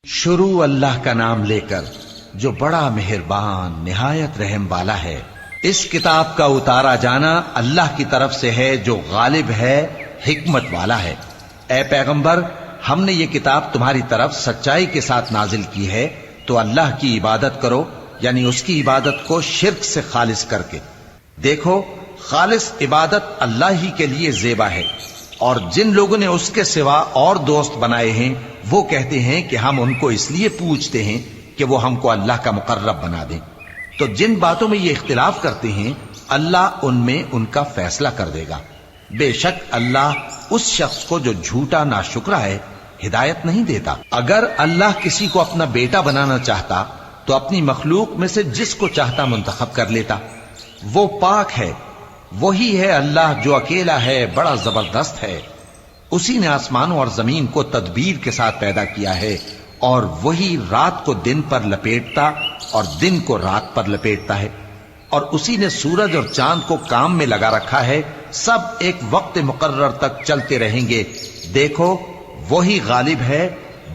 शुरू अल्लाह का नाम लेकर जो बड़ा मेहरबान निहायत रहम वाला है। इस किताब का उतारा जाना अल्लाह की तरफ से है जो गालिब है, हिकमत वाला है। ए पैगंबर, हमने ये किताब तुम्हारी तरफ सच्चाई के साथ नाजिल की है, तो अल्लाह की इबादत करो, यानी उसकी इबादत को शिर्क से खालिस करके। देखो, खालिस इबादत अल्लाह ही के लिए ज़ेबा है, और जिन लोगों ने उसके सिवा और दोस्त बनाए हैं वो कहते हैं कि हम उनको इसलिए पूछते हैं कि वो हमको अल्लाह का मुकर्रब बना दें। तो जिन बातों में ये इख्तिलाफ करते हैं अल्लाह उनमें उनका फैसला कर देगा। बेशक अल्लाह उस शख्स को जो झूठा नाशुक्रा है हिदायत नहीं देता। अगर अल्लाह किसी को अपना बेटा बनाना चाहता तो अपनी मखलूक में से जिसको चाहता मुंतखब कर लेता। वो पाक है, वही है अल्लाह जो अकेला है, बड़ा जबरदस्त है। उसी ने आसमानों और जमीन को तदबीर के साथ पैदा किया है, और वही रात को दिन पर लपेटता और दिन को रात पर लपेटता है। और उसी ने सूरज और चांद को काम में लगा रखा है, सब एक वक्त मुकर्रर तक चलते रहेंगे। देखो, वही गालिब है,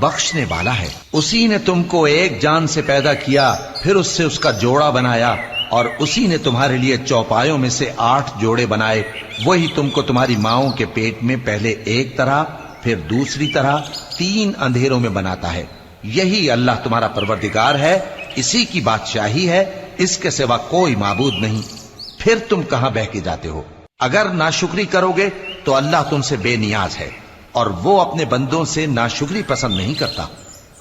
बख्शने वाला है। उसी ने तुमको एक जान से पैदा किया, फिर उससे उसका जोड़ा बनाया, और उसी ने तुम्हारे लिए चौपायों में से 8 जोड़े बनाए। वही तुमको तुम्हारी माओं के पेट में पहले एक तरह, फिर दूसरी तरह, 3 अंधेरों में बनाता है। यही अल्लाह तुम्हारा परवरदिगार है, इसी की बादशाही है, इसके सिवा कोई माबूद नहीं। फिर तुम कहां बह के जाते हो? अगर नाशुक्री करोगे तो अल्लाह तुमसे बेनियाज है, और वो अपने बंदों से नाशुक्री पसंद नहीं करता।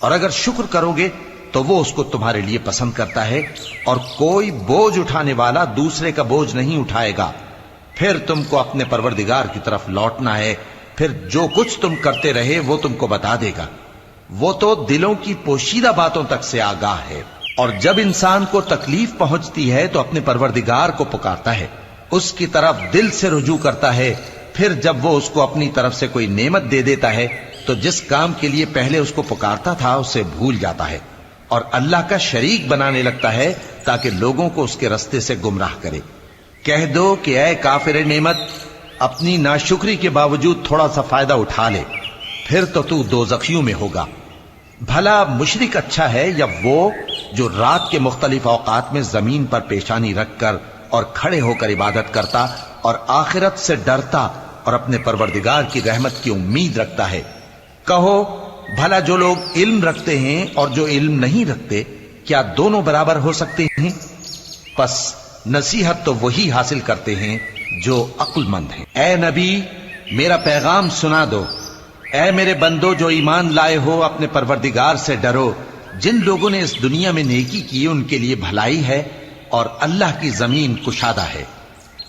और अगर शुक्र करोगे तो वो उसको तुम्हारे लिए पसंद करता है, और कोई बोझ उठाने वाला दूसरे का बोझ नहीं उठाएगा। फिर तुमको अपने परवरदिगार की तरफ लौटना है, फिर जो कुछ तुम करते रहे वो तुमको बता देगा। वो तो दिलों की पोशीदा बातों तक से आगाह है। और जब इंसान को तकलीफ पहुंचती है तो अपने परवरदिगार को पुकारता है, उसकी तरफ दिल से रुजू करता है। फिर जब वो उसको अपनी तरफ से कोई नेमत दे देता है तो जिस काम के लिए पहले उसको पुकारता था उसे भूल जाता है, और अल्लाह का शरीक बनाने लगता है ताकि लोगों को उसके रास्ते से गुमराह करे। कह दो कि ऐ काफिर नेमत, अपनी नाशुक्री के बावजूद थोड़ा सा फायदा उठा ले, फिर तो तू दोज़खियों में होगा। भला मुशरिक अच्छा है या वो जो रात के मुख्तलिफ औकात में जमीन पर पेशानी रखकर और खड़े होकर इबादत करता और आखिरत से डरता और अपने परवरदिगार की रहमत की उम्मीद रखता है। कहो, भला जो लोग इल्म रखते हैं और जो इल्म नहीं रखते, क्या दोनों बराबर हो सकते हैं? बस नसीहत तो वही हासिल करते हैं जो अक्लमंद हैं। ए नबी, मेरा पैगाम सुना दो। ए मेरे बंदो जो ईमान लाए हो, अपने परवरदिगार से डरो। जिन लोगों ने इस दुनिया में नेकी की उनके लिए भलाई है, और अल्लाह की जमीन कुशादा है।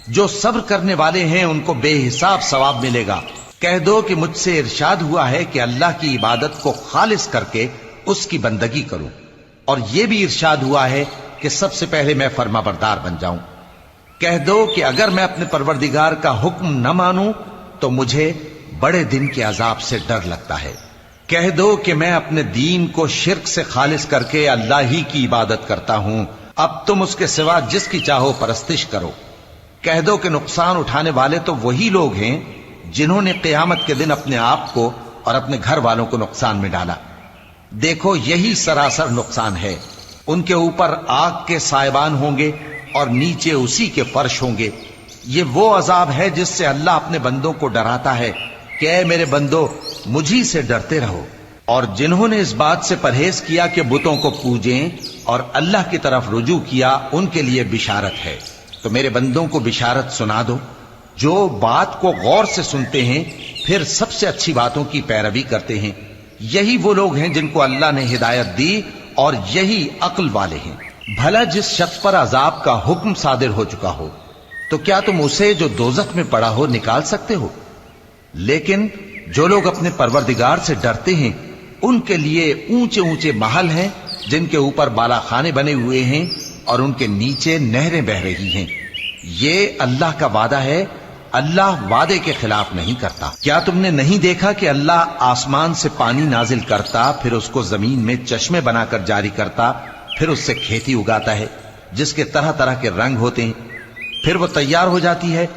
जो सब्र करने वाले हैं उनको बेहिसाब सवाब मिलेगा। कह दो कि मुझसे इरशाद हुआ है कि अल्लाह की इबादत को खालिस करके उसकी बंदगी करूं, और यह भी इरशाद हुआ है कि सबसे पहले मैं फर्माबरदार बन जाऊं। कह दो कि अगर मैं अपने परवरदिगार का हुक्म न मानूं तो मुझे बड़े दिन के अजाब से डर लगता है। कह दो कि मैं अपने दीन को शिर्क से खालिस करके अल्लाह ही की इबादत करता हूं, अब तुम उसके सिवा जिसकी चाहो परस्तिश करो। कह दो कि नुकसान उठाने वाले तो वही लोग हैं जिन्होंने क़यामत के दिन अपने आप को और अपने घर वालों को नुकसान में डाला। देखो, यही सरासर नुकसान है। उनके ऊपर आग के साइबान होंगे और नीचे उसी के फर्श होंगे। ये वो अजाब है जिससे अल्लाह अपने बंदों को डराता है कि ऐ मेरे बंदो, मुझी से डरते रहो। और जिन्होंने इस बात से परहेज किया कि बुतों को पूजें और अल्लाह की तरफ रुजू किया, उनके लिए बिशारत है। तो मेरे बंदों को बिशारत सुना दो जो बात को गौर से सुनते हैं, फिर सबसे अच्छी बातों की पैरवी करते हैं। यही वो लोग हैं जिनको अल्लाह ने हिदायत दी, और यही अक्ल वाले हैं। भला जिस शख्स पर अजाब का हुक्म सादिर हो चुका हो, तो क्या तुम उसे जो दोजख में पड़ा हो निकाल सकते हो? लेकिन जो लोग अपने परवरदिगार से डरते हैं उनके लिए ऊंचे ऊंचे महल हैं जिनके ऊपर बालाखाने बने हुए हैं और उनके नीचे नहरें बह रही हैं। ये अल्लाह का वादा है, अल्लाह वादे के खिलाफ नहीं करता। क्या तुमने नहीं देखा कि अल्लाह आसमान से पानी नाजिल करता, फिर उसको जमीन में चश्मे बनाकर जारी करता, फिर उससे खेती उगाता है जिसके तरह तरह के रंग होते हैं, फिर वो तैयार हो जाती है।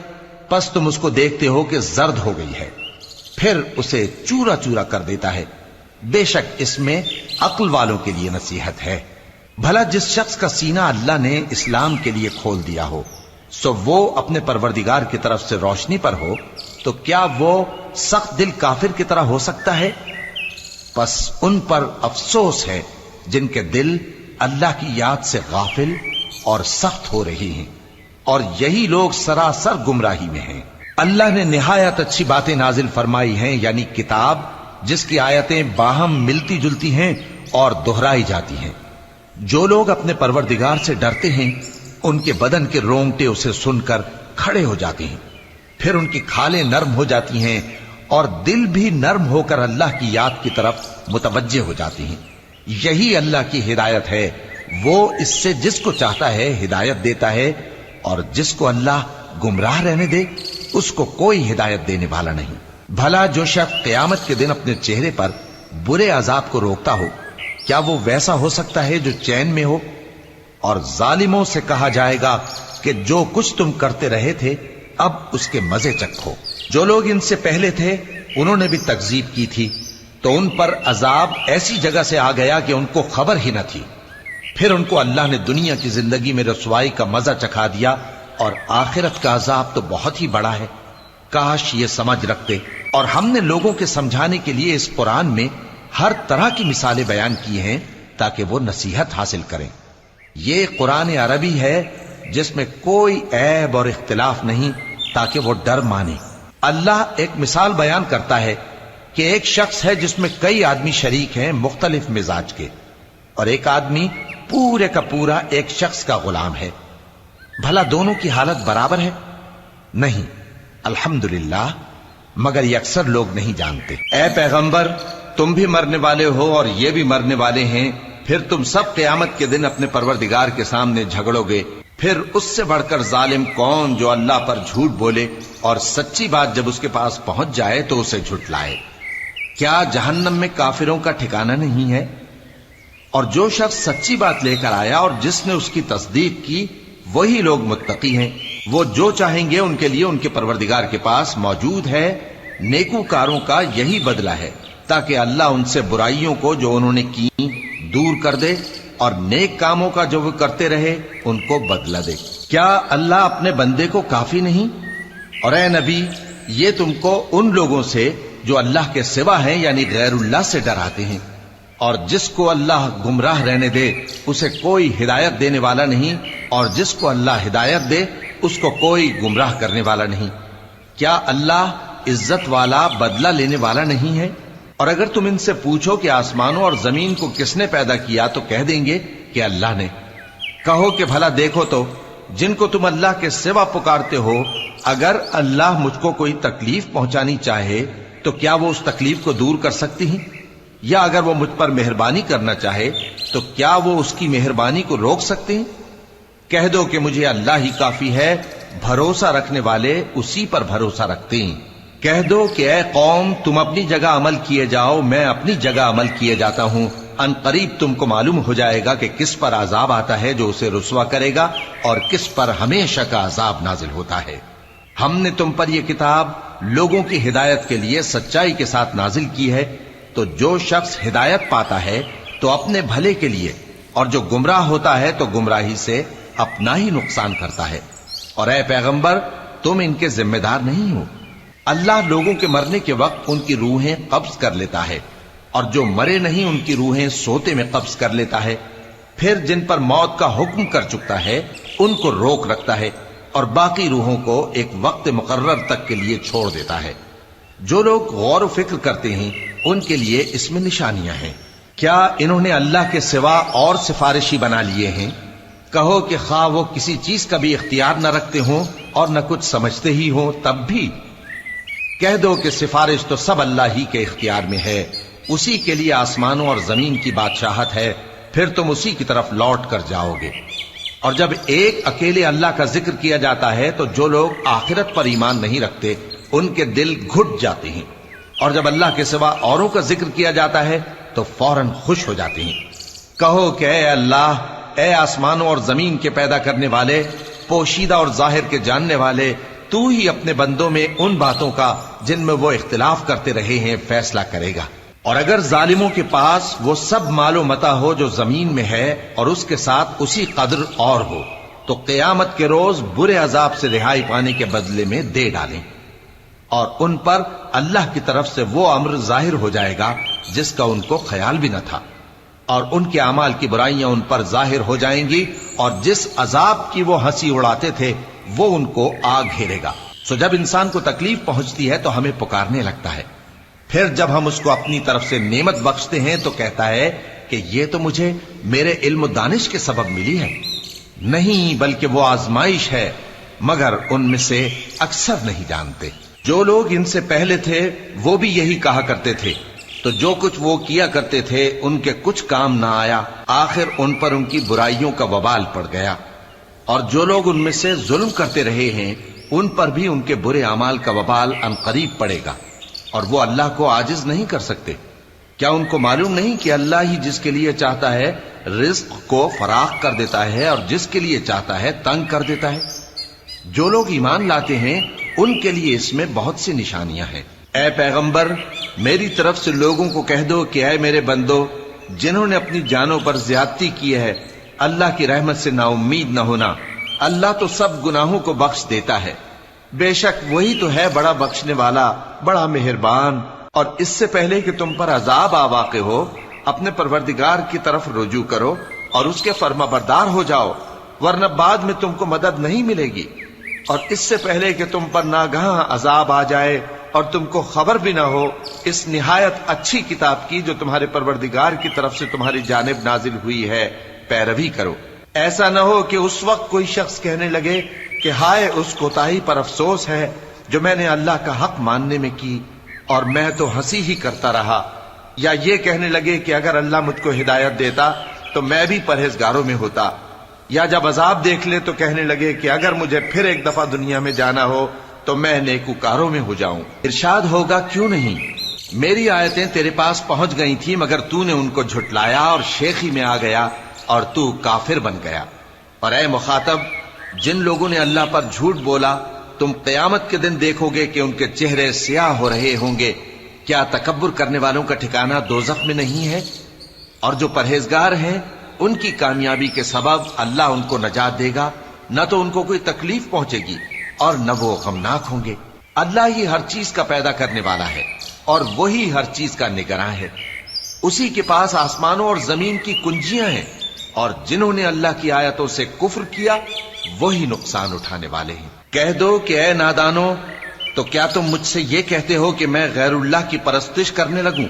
बस तुम उसको देखते हो कि जर्द हो गई है, फिर उसे चूरा चूरा कर देता है, बेशक इसमें अक्ल वालों के लिए नसीहत है। भला जिस शख्स का सीना अल्लाह ने इस्लाम के लिए खोल दिया हो, सो वो अपने परवरदिगार की तरफ से रोशनी पर हो, तो क्या वो सख्त दिल काफिर की तरह हो सकता है? बस उन पर अफसोस है जिनके दिल अल्लाह की याद से गाफिल और सख्त हो रही हैं, और यही लोग सरासर गुमराही में हैं। अल्लाह ने निहायत अच्छी बातें नाजिल फरमाई हैं, यानी किताब जिसकी आयतें बाहम मिलती जुलती हैं और दोहराई जाती हैं। जो लोग अपने परवरदिगार से डरते हैं, उनके बदन के रोंगटे उसे सुनकर खड़े हो जाते हैं, फिर उनकी खालें नर्म हो जाती हैं और दिल भी नर्म होकर अल्लाह की याद की तरफ मुतवज्जे हो जाती हैं। यही अल्लाह की हिदायत है। वो इससे जिसको चाहता है हिदायत देता है, और जिसको अल्लाह गुमराह रहने दे उसको कोई हिदायत देने वाला नहीं। भला जो शख्स क़यामत के दिन अपने चेहरे पर बुरे अजाब को रोकता हो, क्या वो वैसा हो सकता है जो चैन में हो? और जालिमों से कहा जाएगा कि जो कुछ तुम करते रहे थे अब उसके मजे चखो। जो लोग इनसे पहले थे उन्होंने भी तकजीब की थी, तो उन पर अजाब ऐसी जगह से आ गया कि उनको खबर ही न थी। फिर उनको अल्लाह ने दुनिया की जिंदगी में रसवाई का मजा चखा दिया, और आखिरत का अजाब तो बहुत ही बड़ा है। काश ये समझ रखते। और हमने लोगों के समझाने के लिए इस कुरान में हर तरह की मिसालें बयान की हैं ताकि वो नसीहत हासिल करें। ये कुरान अरबी है जिसमें कोई ऐब और इख्तिलाफ नहीं, ताकि वो डर माने। अल्लाह एक मिसाल बयान करता है कि एक शख्स है जिसमें कई आदमी शरीक हैं मुख्तलिफ मिजाज के, और एक आदमी पूरे का पूरा एक शख्स का गुलाम है। भला दोनों की हालत बराबर है? नहीं, अल्हम्दुलिल्लाह, मगर ये अक्सर लोग नहीं जानते। ऐ पैगंबर, तुम भी मरने वाले हो और ये भी मरने वाले हैं, फिर तुम सब क़यामत के दिन अपने परवरदिगार के सामने झगड़ोगे। फिर उससे बढ़कर जालिम कौन जो अल्लाह पर झूठ बोले और सच्ची बात जब उसके पास पहुंच जाए तो उसे झुटलाए। क्या जहन्नम में काफिरों का ठिकाना नहीं है? और जो शख्स सच्ची बात लेकर आया और जिसने उसकी तस्दीक की, वही लोग मुत्तकी हैं। वो जो चाहेंगे उनके लिए उनके परवरदिगार के पास मौजूद है। नेकूकारों का यही बदला है, ताकि अल्लाह उनसे बुराइयों को जो उन्होंने की दूर कर दे, और नेक कामों का जो वो करते रहे उनको बदला दे। क्या अल्लाह अपने बंदे को काफी नहीं? और ए नबी, ये तुमको उन लोगों से जो अल्लाह के सिवा हैं यानी गैरुल्लाह से डराते हैं, और जिसको अल्लाह गुमराह रहने दे उसे कोई हिदायत देने वाला नहीं, और जिसको अल्लाह हिदायत दे उसको कोई गुमराह करने वाला नहीं। क्या अल्लाह इज्जत वाला, बदला लेने वाला नहीं है? और अगर तुम इनसे पूछो कि आसमानों और जमीन को किसने पैदा किया, तो कह देंगे कि अल्लाह ने। कहो कि भला देखो तो, जिनको तुम अल्लाह के सिवा पुकारते हो, अगर अल्लाह मुझको कोई तकलीफ पहुंचानी चाहे तो क्या वो उस तकलीफ को दूर कर सकती हैं? या अगर वो मुझ पर मेहरबानी करना चाहे तो क्या वो उसकी मेहरबानी को रोक सकते हैं? कह दो कि मुझे अल्लाह ही काफी है, भरोसा रखने वाले उसी पर भरोसा रखते हैं। कह दो कि ऐ कौम, तुम अपनी जगह अमल किए जाओ, मैं अपनी जगह अमल किए जाता हूं। अनकरीब तुमको मालूम हो जाएगा कि किस पर अजाब आता है जो उसे रुसवा करेगा, और किस पर हमेशा का अजाब नाजिल होता है। हमने तुम पर यह किताब लोगों की हिदायत के लिए सच्चाई के साथ नाजिल की है, तो जो शख्स हिदायत पाता है तो अपने भले के लिए, और जो गुमराह होता है तो गुमराही से अपना ही नुकसान करता है। और ऐ पैगंबर, तुम इनके जिम्मेदार नहीं हो। अल्लाह लोगों के मरने के वक्त उनकी रूहें कब्ज कर लेता है, और जो मरे नहीं उनकी रूहें सोते में कब्ज कर लेता है। फिर जिन पर मौत का हुक्म कर चुका है उनको रोक रखता है, और बाकी रूहों को एक वक्त मुकर्रर तक के लिए छोड़ देता है। जो लोग गौर व फिक्र करते हैं उनके लिए इसमें निशानियां हैं। क्या इन्होंने अल्लाह के सिवा और सिफारिशी बना लिए हैं? कहो कि खा वो किसी चीज का भी इख्तियार न रखते हों और न कुछ समझते ही हों, तब भी कह दो कि सिफारिश तो सब अल्लाह ही के इख्तियार में है। उसी के लिए आसमानों और जमीन की बादशाहत है, फिर तुम उसी की तरफ लौट कर जाओगे। और जब एक अकेले अल्लाह का जिक्र किया जाता है तो जो लोग आखिरत पर ईमान नहीं रखते उनके दिल घुट जाते हैं, और जब अल्लाह के सिवा औरों का जिक्र किया जाता है तो फौरन खुश हो जाते हैं। कहो कि ऐ अल्लाह, ऐ आसमानों और जमीन के पैदा करने वाले, पोशीदा और जाहिर के जानने वाले, तू ही अपने बंदों में उन बातों का जिनमें वो इख्तिलाफ करते रहे हैं फैसला करेगा। اور اگر ظالموں کے پاس وہ سب مال و متا ہو جو زمین میں ہے اور اس کے ساتھ اسی قدر اور ہو تو قیامت کے روز برے عذاب سے رہائی پانے کے بدلے میں دے ڈالیں، اور ان پر اللہ کی طرف سے وہ امر ظاہر ہو جائے گا جس کا ان کو خیال بھی نہ تھا، اور ان کے اعمال کی برائیاں ان پر ظاہر ہو جائیں گی، اور جس عذاب کی وہ ہنسی اڑاتے تھے وہ ان کو آ گھیرے گا۔ سو جب انسان کو تکلیف پہنچتی ہے تو ہمیں پکارنے لگتا ہے، پھر جب ہم اس کو اپنی طرف سے نعمت بخشتے ہیں تو کہتا ہے کہ یہ تو مجھے میرے علم و دانش کے سبب ملی ہے۔ نہیں، بلکہ وہ آزمائش ہے، مگر ان میں سے اکثر نہیں جانتے۔ جو لوگ ان سے پہلے تھے وہ بھی یہی کہا کرتے تھے، تو جو کچھ وہ کیا کرتے تھے ان کے کچھ کام نہ آیا، آخر ان پر ان کی برائیوں کا وبال پڑ گیا۔ اور جو لوگ ان میں سے ظلم کرتے رہے ہیں ان پر بھی ان کے برے اعمال کا وبال عنقریب پڑے گا، اور وہ اللہ کو عاجز نہیں کر سکتے۔ کیا ان کو معلوم نہیں کہ اللہ ہی جس کے لیے چاہتا ہے رزق کو فراخ کر دیتا ہے اور جس کے لیے چاہتا ہے تنگ کر دیتا ہے؟ جو لوگ ایمان لاتے ہیں ان کے لیے اس میں بہت سی نشانیاں ہیں۔ اے پیغمبر، میری طرف سے لوگوں کو کہہ دو کہ اے میرے بندو، جنہوں نے اپنی جانوں پر زیادتی کی ہے، اللہ کی رحمت سے نا امید نہ ہونا۔ اللہ تو سب گناہوں کو بخش دیتا ہے، بے شک وہی تو ہے بڑا بخشنے والا، بڑا مہربان۔ اور اس سے پہلے کہ تم پر عذاب آ واقع ہو، اپنے پروردگار کی طرف رجوع کرو اور اس کے فرما بردار ہو جاؤ، ورنہ بعد میں تم کو مدد نہیں ملے گی۔ اور اس سے پہلے کہ تم پر ناگہاں عذاب آ جائے اور تم کو خبر بھی نہ ہو، اس نہایت اچھی کتاب کی جو تمہارے پروردگار کی طرف سے تمہاری جانب نازل ہوئی ہے پیروی کرو۔ ایسا نہ ہو کہ اس وقت کوئی شخص کہنے لگے کہ ہائے اس کوتاہی پر افسوس ہے جو میں نے اللہ کا حق ماننے میں کی، اور میں تو ہنسی ہی کرتا رہا، یا یہ کہنے لگے کہ اگر اللہ مجھ کو ہدایت دیتا تو میں بھی پرہیزگاروں میں ہوتا، یا جب عذاب دیکھ لے تو کہنے لگے کہ اگر مجھے پھر ایک دفعہ دنیا میں جانا ہو تو میں نیکوکاروں میں ہو جاؤں۔ ارشاد ہوگا کیوں نہیں، میری آیتیں تیرے پاس پہنچ گئی تھی مگر تو نے ان کو جھٹلایا اور شیخی میں آ گیا اور تو کافر بن گیا۔ اور اے مخاطب، جن لوگوں نے اللہ پر جھوٹ بولا تم قیامت کے دن دیکھو گے کہ ان کے چہرے سیاہ ہو رہے ہوں گے۔ کیا تکبر کرنے والوں کا ٹھکانہ دوزخ میں نہیں ہے؟ اور جو پرہیزگار ہیں ان کی کامیابی کے سبب اللہ ان کو نجات دے گا، نہ تو ان کو کوئی تکلیف پہنچے گی اور نہ وہ غمناک ہوں گے۔ اللہ ہی ہر چیز کا پیدا کرنے والا ہے اور وہی ہر چیز کا نگراں ہے۔ اسی کے پاس آسمانوں اور زمین کی کنجیاں ہیں، اور جنہوں نے اللہ کی آیتوں سے کفر کیا وہی نقصان اٹھانے والے ہیں۔ کہہ دو کہ اے نادانو، تو کیا تم مجھ سے یہ کہتے ہو کہ میں غیر اللہ کی پرستش کرنے لگوں؟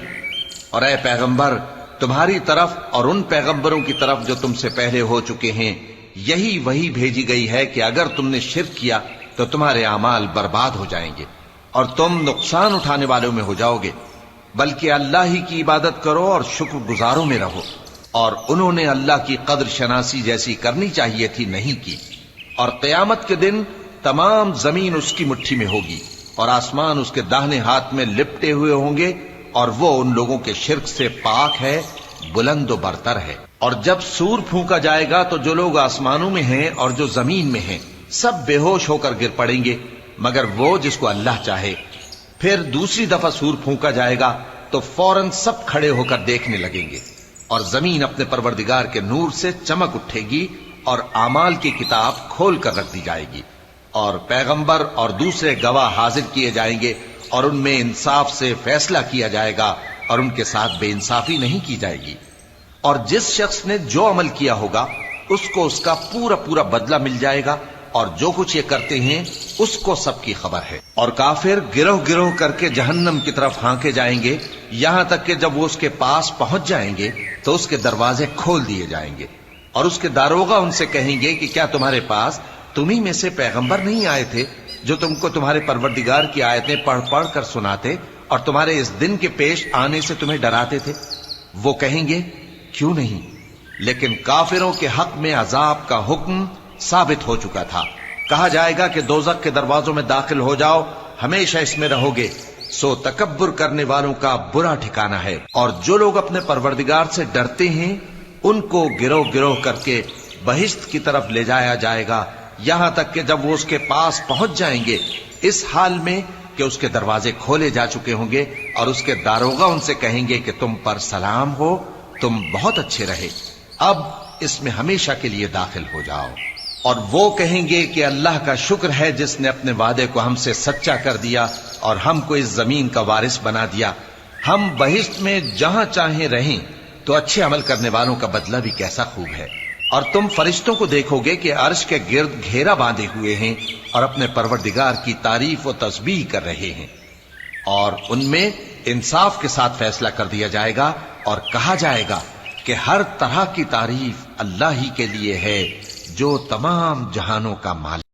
اور اے پیغمبر، تمہاری طرف اور ان پیغمبروں کی طرف جو تم سے پہلے ہو چکے ہیں یہی وہی بھیجی گئی ہے کہ اگر تم نے شرک کیا تو تمہارے اعمال برباد ہو جائیں گے اور تم نقصان اٹھانے والوں میں ہو جاؤ گے، بلکہ اللہ ہی کی عبادت کرو اور شکر گزاروں میں رہو۔ اور انہوں نے اللہ کی قدر شناسی جیسی کرنی چاہیے تھی نہیں کی۔ اور قیامت کے دن تمام زمین اس کی مٹھی میں ہوگی اور آسمان اس کے داہنے ہاتھ میں لپٹے ہوئے ہوں گے، اور وہ ان لوگوں کے شرک سے پاک ہے، بلند و برتر ہے۔ اور جب سور پھونکا جائے گا تو جو لوگ آسمانوں میں ہیں اور جو زمین میں ہیں سب بے ہوش ہو کر گر پڑیں گے مگر وہ جس کو اللہ چاہے۔ پھر دوسری دفعہ سور پھونکا جائے گا تو فوراً سب کھڑے ہو کر دیکھنے لگیں گے، اور زمین اپنے پروردگار کے نور سے چمک اٹھے گی اور اعمال کی کتاب کھول کر رکھ دی جائے گی، اور پیغمبر اور دوسرے گواہ حاضر کیے جائیں گے، اور ان میں انصاف سے فیصلہ کیا جائے گا اور ان کے ساتھ بے انصافی نہیں کی جائے گی۔ اور جس شخص نے جو عمل کیا ہوگا اس کو اس کا پورا پورا بدلہ مل جائے گا، اور جو کچھ یہ کرتے ہیں اس کو سب کی خبر ہے۔ اور کافر گروہ گروہ کر کے جہنم کی طرف ہانکے جائیں گے، یہاں تک کہ جب وہ اس کے پاس پہنچ جائیں گے تو اس کے دروازے کھول دیے جائیں گے، اور اس کے داروغہ ان سے کہیں گے کہ کیا تمہارے پاس تمہیں میں سے پیغمبر نہیں آئے تھے جو تم کو تمہارے پروردگار کی آیتیں پڑھ پڑھ کر سناتے اور تمہارے اس دن کے پیش آنے سے تمہیں ڈراتے تھے؟ وہ کہیں گے کیوں نہیں، لیکن کافروں کے حق میں عذاب کا حکم ثابت ہو چکا تھا۔ کہا جائے گا کہ دوزخ کے دروازوں میں داخل ہو جاؤ، ہمیشہ اس میں رہو گے، سو تکبر کرنے والوں کا برا ٹھکانہ ہے۔ اور جو لوگ اپنے پروردگار سے ڈرتے ہیں ان کو گروہ گروہ کر کے بہشت کی طرف لے جایا جائے گا، یہاں تک کہ جب وہ اس کے پاس پہنچ جائیں گے اس حال میں کہ اس کے دروازے کھولے جا چکے ہوں گے اور اس کے داروغہ ان سے کہیں گے کہ تم پر سلام ہو، تم بہت اچھے رہے، اب اس میں ہمیشہ کے لیے داخل ہو جاؤ۔ اور وہ کہیں گے کہ اللہ کا شکر ہے جس نے اپنے وعدے کو ہم سے سچا کر دیا اور ہم کو اس زمین کا وارث بنا دیا، ہم بہشت میں جہاں چاہیں رہیں، تو اچھے عمل کرنے والوں کا بدلہ بھی کیسا خوب ہے۔ اور تم فرشتوں کو دیکھو گے کہ عرش کے گرد گھیرا باندھے ہوئے ہیں اور اپنے پروردگار کی تعریف و تسبیح کر رہے ہیں، اور ان میں انصاف کے ساتھ فیصلہ کر دیا جائے گا اور کہا جائے گا کہ ہر طرح کی تعریف اللہ ہی کے لیے ہے جو تمام جہانوں کا مالک